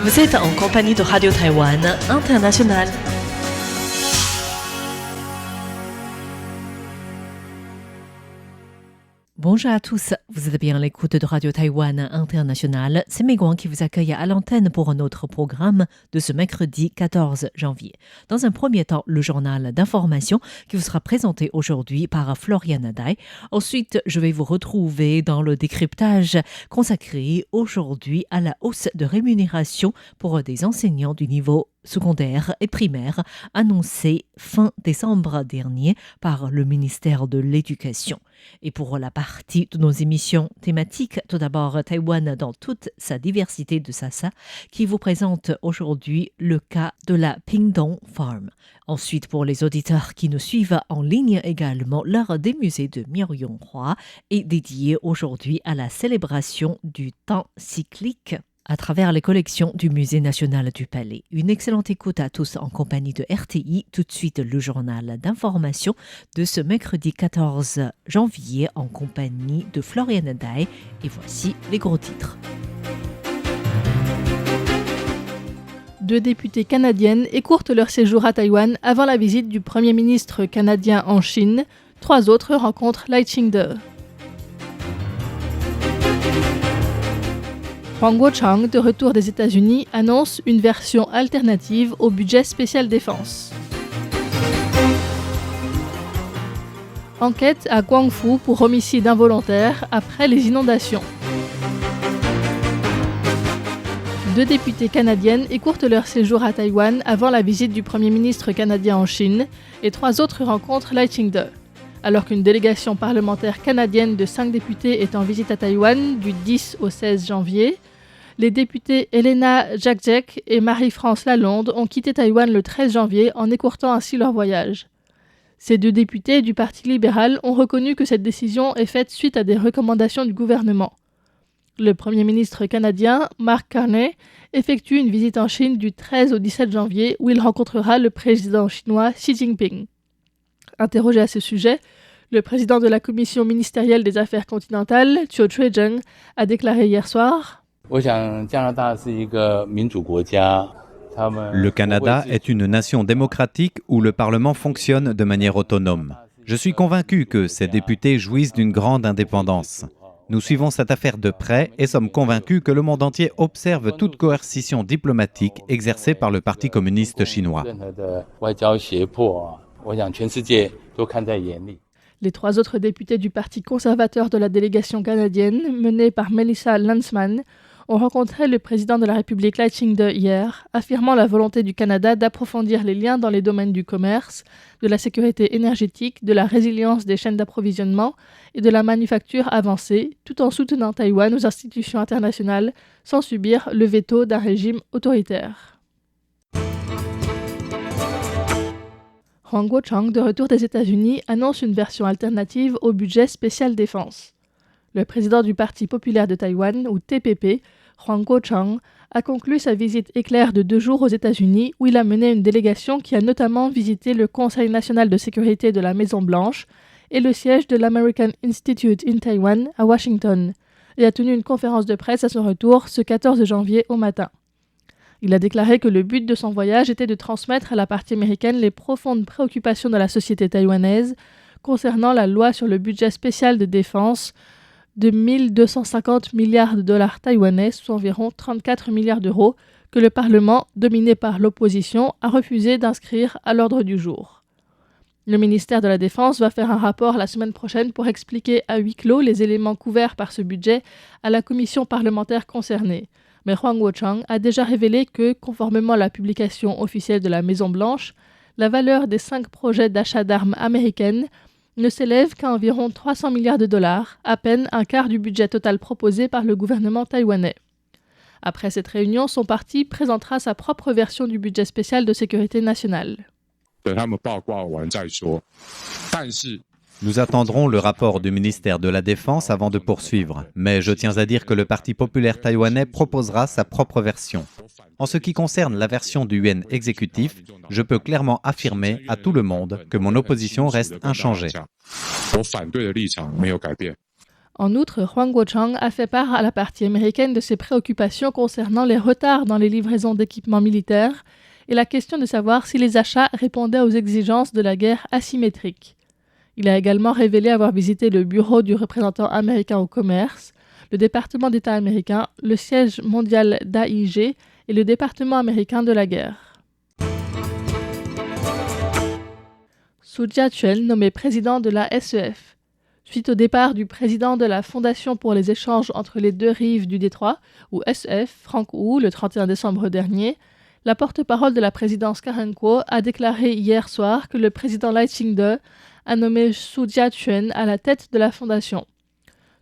Vous êtes en compagnie de Radio Taïwan International. Bonjour à tous, vous êtes bien à l'écoute de Radio Taïwan International. C'est Meiguan qui vous accueille à l'antenne pour notre programme de ce mercredi 14 janvier. Dans un premier temps, le journal d'information qui vous sera présenté aujourd'hui par Floriane Dai. Ensuite, je vais vous retrouver dans le décryptage consacré aujourd'hui à la hausse de rémunération pour des enseignants du niveau secondaire et primaire annoncée fin décembre dernier par le ministère de l'Éducation. Et pour la partie de nos émissions thématiques, tout d'abord Taïwan dans toute sa diversité de Sasa, qui vous présente aujourd'hui le cas de la Pingdong Farm. Ensuite, pour les auditeurs qui nous suivent en ligne également, l'heure des musées de Myrionghua est dédiée aujourd'hui à la célébration du temps cyclique à travers les collections du Musée national du Palais. Une excellente écoute à tous en compagnie de RTI. Tout de suite, le journal d'information de ce mercredi 14 janvier en compagnie de Floriane Dai. Et voici les gros titres. 2 députées canadiennes écourtent leur séjour à Taïwan avant la visite du Premier ministre canadien en Chine. 3 autres rencontrent Lai Ching-te. Huang Guochang, de retour des États-Unis, annonce une version alternative au budget spécial défense. Enquête à Guangfu pour homicide involontaire après les inondations. 2 députées canadiennes écourtent leur séjour à Taïwan avant la visite du Premier ministre canadien en Chine et 3 autres rencontrent Lai Ching-te. Alors qu'une délégation parlementaire canadienne de 5 députés est en visite à Taïwan du 10 au 16 janvier, les députés Elena Jakjek et Marie-France Lalonde ont quitté Taïwan le 13 janvier en écourtant ainsi leur voyage. Ces 2 députés du Parti libéral ont reconnu que cette décision est faite suite à des recommandations du gouvernement. Le Premier ministre canadien, Mark Carney, effectue une visite en Chine du 13 au 17 janvier où il rencontrera le président chinois Xi Jinping. Interrogé à ce sujet, le président de la commission ministérielle des affaires continentales, Chiu Chue-jung, a déclaré hier soir « Le Canada est une nation démocratique où le Parlement fonctionne de manière autonome. Je suis convaincu que ces députés jouissent d'une grande indépendance. Nous suivons cette affaire de près et sommes convaincus que le monde entier observe toute coercition diplomatique exercée par le Parti communiste chinois. » Les 3 autres députés du Parti conservateur de la délégation canadienne, menée par Melissa Lantsman, ont rencontré le président de la République Lai Ching-te hier, affirmant la volonté du Canada d'approfondir les liens dans les domaines du commerce, de la sécurité énergétique, de la résilience des chaînes d'approvisionnement et de la manufacture avancée, tout en soutenant Taïwan aux institutions internationales sans subir le veto d'un régime autoritaire. Huang Guochang, de retour des États-Unis, annonce une version alternative au budget spécial défense. Le président du Parti populaire de Taïwan, ou TPP, Huang Guochang, a conclu sa visite éclair de 2 jours aux États-Unis où il a mené une délégation qui a notamment visité le Conseil national de sécurité de la Maison-Blanche et le siège de l'American Institute in Taiwan à Washington, et a tenu une conférence de presse à son retour ce 14 janvier au matin. Il a déclaré que le but de son voyage était de transmettre à la partie américaine les profondes préoccupations de la société taïwanaise concernant la loi sur le budget spécial de défense de 1 250 milliards de dollars taïwanais, soit environ 34 milliards d'euros, que le Parlement, dominé par l'opposition, a refusé d'inscrire à l'ordre du jour. Le ministère de la Défense va faire un rapport la semaine prochaine pour expliquer à huis clos les éléments couverts par ce budget à la commission parlementaire concernée. Mais Huang Guochang a déjà révélé que, conformément à la publication officielle de la Maison-Blanche, la valeur des 5 projets d'achat d'armes américaines ne s'élève qu'à environ 300 milliards de dollars, à peine un quart du budget total proposé par le gouvernement taïwanais. Après cette réunion, son parti présentera sa propre version du budget spécial de sécurité nationale. Nous attendrons le rapport du ministère de la Défense avant de poursuivre, mais je tiens à dire que le Parti populaire taïwanais proposera sa propre version. En ce qui concerne la version du yuan exécutif, je peux clairement affirmer à tout le monde que mon opposition reste inchangée. En outre, Huang Guochang a fait part à la partie américaine de ses préoccupations concernant les retards dans les livraisons d'équipements militaires et la question de savoir si les achats répondaient aux exigences de la guerre asymétrique. Il a également révélé avoir visité le bureau du représentant américain au commerce, le département d'État américain, le siège mondial d'AIG et le département américain de la guerre. Su Jia-chuen nommé président de la SEF. Suite au départ du président de la Fondation pour les échanges entre les deux rives du détroit, ou SEF, Frank Wu, le 31 décembre dernier, la porte-parole de la présidence Karen Kuo a déclaré hier soir que le président Lai Ching-te a nommé Su Jia-chuen à la tête de la fondation.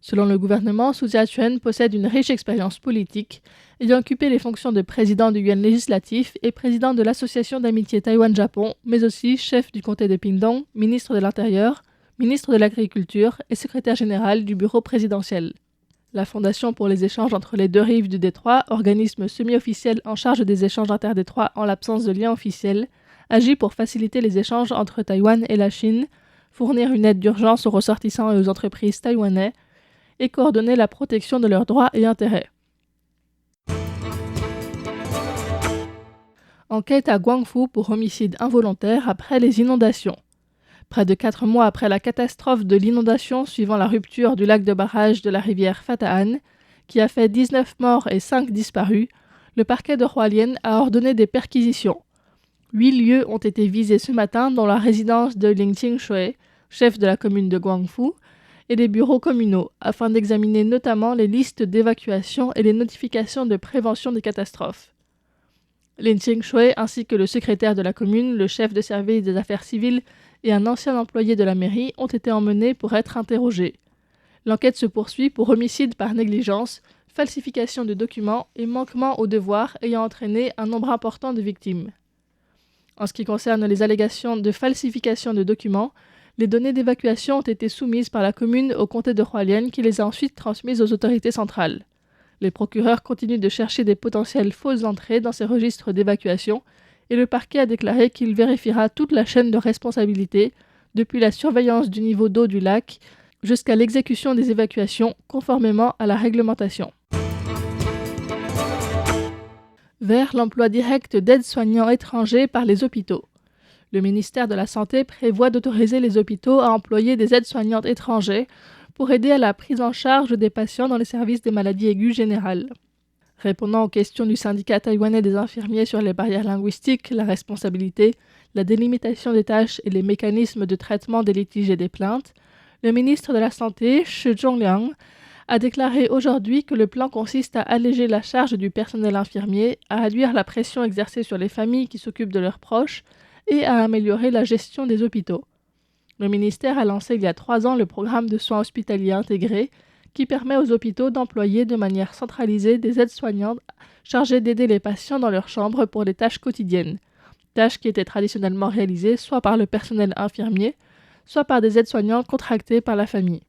Selon le gouvernement, Su Jia-chuen possède une riche expérience politique, ayant occupé les fonctions de président du Yuan législatif et président de l'Association d'amitié Taïwan-Japon, mais aussi chef du comté de Pingdong, ministre de l'Intérieur, ministre de l'Agriculture et secrétaire général du bureau présidentiel. La Fondation pour les échanges entre les deux rives du détroit, organisme semi-officiel en charge des échanges interdétroits en l'absence de lien officiel, agit pour faciliter les échanges entre Taïwan et la Chine, fournir une aide d'urgence aux ressortissants et aux entreprises taïwanais, et coordonner la protection de leurs droits et intérêts. Enquête à Guangzhou pour homicide involontaire après les inondations. Près de 4 mois après la catastrophe de l'inondation suivant la rupture du lac de barrage de la rivière Fata'an, qui a fait 19 morts et 5 disparus, le parquet de Hualien a ordonné des perquisitions. 8 lieux ont été visés ce matin, dont la résidence de Ling Qingshui, chef de la commune de Guangzhou, et les bureaux communaux, afin d'examiner notamment les listes d'évacuation et les notifications de prévention des catastrophes. Lin Qingshui ainsi que le secrétaire de la commune, le chef de service des affaires civiles et un ancien employé de la mairie ont été emmenés pour être interrogés. L'enquête se poursuit pour homicide par négligence, falsification de documents et manquement aux devoirs ayant entraîné un nombre important de victimes. En ce qui concerne les allégations de falsification de documents, les données d'évacuation ont été soumises par la commune au comté de Hualien qui les a ensuite transmises aux autorités centrales. Les procureurs continuent de chercher des potentielles fausses entrées dans ces registres d'évacuation et le parquet a déclaré qu'il vérifiera toute la chaîne de responsabilité, depuis la surveillance du niveau d'eau du lac jusqu'à l'exécution des évacuations conformément à la réglementation. Vers l'emploi direct d'aides-soignants étrangers par les hôpitaux. Le ministère de la Santé prévoit d'autoriser les hôpitaux à employer des aides-soignantes étrangers pour aider à la prise en charge des patients dans les services des maladies aiguës générales. Répondant aux questions du syndicat taïwanais des infirmiers sur les barrières linguistiques, la responsabilité, la délimitation des tâches et les mécanismes de traitement des litiges et des plaintes, le ministre de la Santé, Shi Zhongliang, a déclaré aujourd'hui que le plan consiste à alléger la charge du personnel infirmier, à réduire la pression exercée sur les familles qui s'occupent de leurs proches et à améliorer la gestion des hôpitaux. Le ministère a lancé il y a 3 ans le programme de soins hospitaliers intégrés qui permet aux hôpitaux d'employer de manière centralisée des aides-soignantes chargées d'aider les patients dans leurs chambres pour les tâches quotidiennes, tâches qui étaient traditionnellement réalisées soit par le personnel infirmier, soit par des aides-soignants contractés par la famille.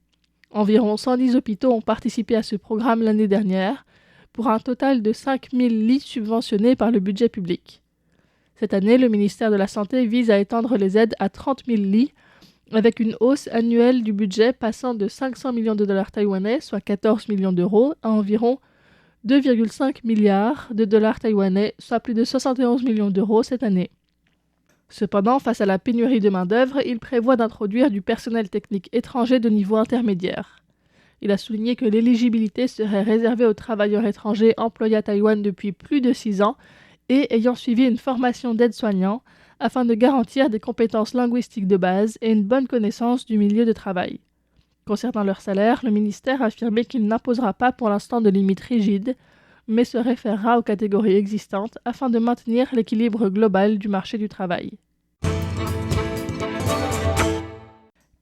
Environ 110 hôpitaux ont participé à ce programme l'année dernière, pour un total de 5000 lits subventionnés par le budget public. Cette année, le ministère de la Santé vise à étendre les aides à 30 000 lits, avec une hausse annuelle du budget passant de 500 millions de dollars taïwanais, soit 14 millions d'euros, à environ 2,5 milliards de dollars taïwanais, soit plus de 71 millions d'euros cette année. Cependant, face à la pénurie de main-d'œuvre, il prévoit d'introduire du personnel technique étranger de niveau intermédiaire. Il a souligné que l'éligibilité serait réservée aux travailleurs étrangers employés à Taïwan depuis plus de 6 ans et ayant suivi une formation d'aide-soignant afin de garantir des compétences linguistiques de base et une bonne connaissance du milieu de travail. Concernant leur salaire, le ministère a affirmé qu'il n'imposera pas pour l'instant de limite rigide, mais se référera aux catégories existantes afin de maintenir l'équilibre global du marché du travail.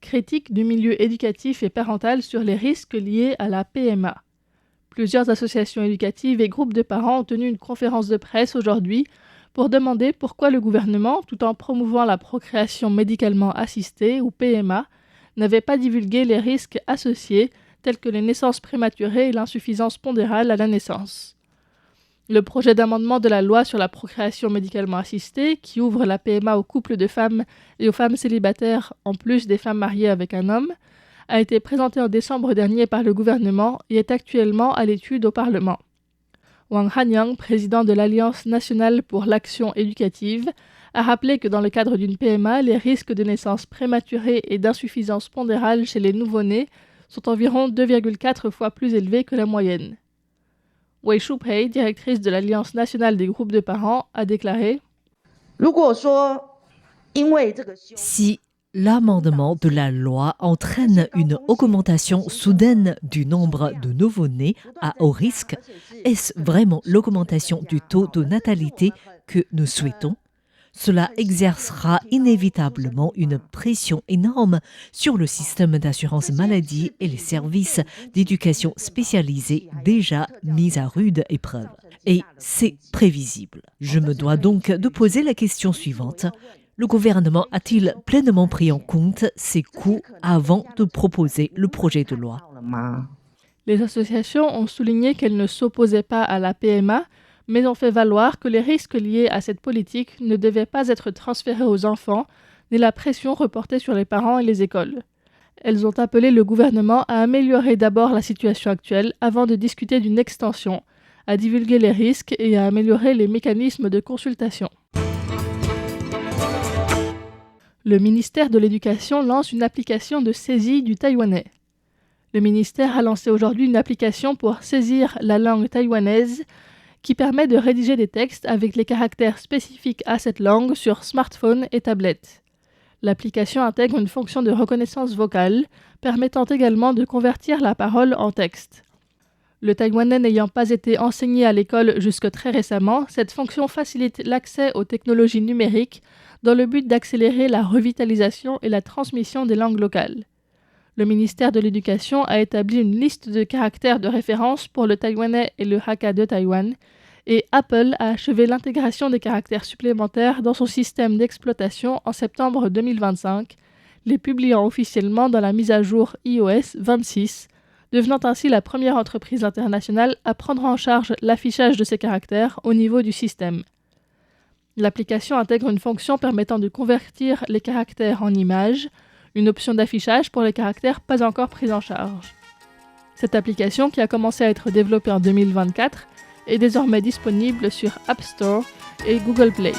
Critique du milieu éducatif et parental sur les risques liés à la PMA. Plusieurs associations éducatives et groupes de parents ont tenu une conférence de presse aujourd'hui pour demander pourquoi le gouvernement, tout en promouvant la procréation médicalement assistée ou PMA, n'avait pas divulgué les risques associés tels que les naissances prématurées et l'insuffisance pondérale à la naissance. Le projet d'amendement de la loi sur la procréation médicalement assistée, qui ouvre la PMA aux couples de femmes et aux femmes célibataires en plus des femmes mariées avec un homme, a été présenté en décembre dernier par le gouvernement et est actuellement à l'étude au Parlement. Wang Hanyang, président de l'Alliance nationale pour l'action éducative, a rappelé que dans le cadre d'une PMA, les risques de naissance prématurée et d'insuffisance pondérale chez les nouveau-nés sont environ 2,4 fois plus élevés que la moyenne. Wei Shupei, directrice de l'Alliance nationale des groupes de parents, a déclaré « Si l'amendement de la loi entraîne une augmentation soudaine du nombre de nouveau-nés à haut risque, est-ce vraiment l'augmentation du taux de natalité que nous souhaitons ? Cela exercera inévitablement une pression énorme sur le système d'assurance maladie et les services d'éducation spécialisés déjà mis à rude épreuve. Et c'est prévisible. Je me dois donc de poser la question suivante. Le gouvernement a-t-il pleinement pris en compte ces coûts avant de proposer le projet de loi ? Les associations ont souligné qu'elles ne s'opposaient pas à la PMA, mais ont fait valoir que les risques liés à cette politique ne devaient pas être transférés aux enfants, ni la pression reportée sur les parents et les écoles. Elles ont appelé le gouvernement à améliorer d'abord la situation actuelle avant de discuter d'une extension, à divulguer les risques et à améliorer les mécanismes de consultation. Le ministère de l'Éducation lance une application de saisie du taïwanais. Le ministère a lancé aujourd'hui une application pour saisir la langue taïwanaise qui permet de rédiger des textes avec les caractères spécifiques à cette langue sur smartphone et tablette. L'application intègre une fonction de reconnaissance vocale, permettant également de convertir la parole en texte. Le taïwanais n'ayant pas été enseigné à l'école jusque très récemment, cette fonction facilite l'accès aux technologies numériques dans le but d'accélérer la revitalisation et la transmission des langues locales. Le ministère de l'Éducation a établi une liste de caractères de référence pour le taïwanais et le Hakka de Taïwan, et Apple a achevé l'intégration des caractères supplémentaires dans son système d'exploitation en septembre 2025, les publiant officiellement dans la mise à jour iOS 26, devenant ainsi la première entreprise internationale à prendre en charge l'affichage de ces caractères au niveau du système. L'application intègre une fonction permettant de convertir les caractères en images, une option d'affichage pour les caractères pas encore pris en charge. Cette application, qui a commencé à être développée en 2024, est désormais disponible sur App Store et Google Play.